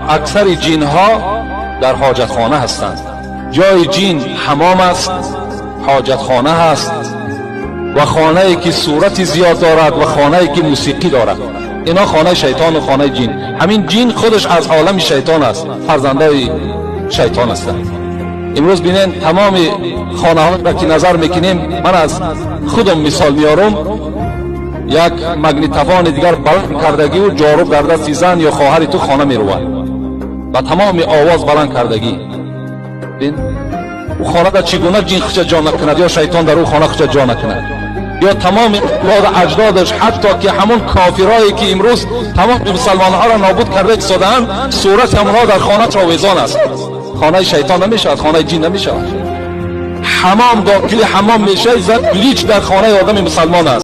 اکثر جین ها در حاجت خانه هستند. جای جین حمام است، حاجت خانه هست و خانه ای که صورتی زیاد دارد و خانه ای که موسیقی دارد. اینا خانه شیطان و خانه جین. همین جین خودش از عالم شیطان است، فرزنده شیطان هستند. امروز بینین تمام خانه ها را که نظر میکنیم، من از خودم مثال میارم، یک مگنیتوفون دیگر بلند کردگی و جارو در دست زن یا خواهر تو خانه میروند و تمام آواز بلند کردگی. بین او خانه در چگونه جین خودش جا نکند یا شیطان در او خانه خودش جا نکند، یا تمام اولاد اجدادش، حتی که همون کافرایی که امروز تمام مسلمان ها را نابود کرده اقصاده‌اند، صورت همونها در خانه آویزان است. خانه شیطان نمیشود، خانه جین نمیشود. حمام داخل حمام میشه، زد بلیچ در خانه آدم مسلمان است.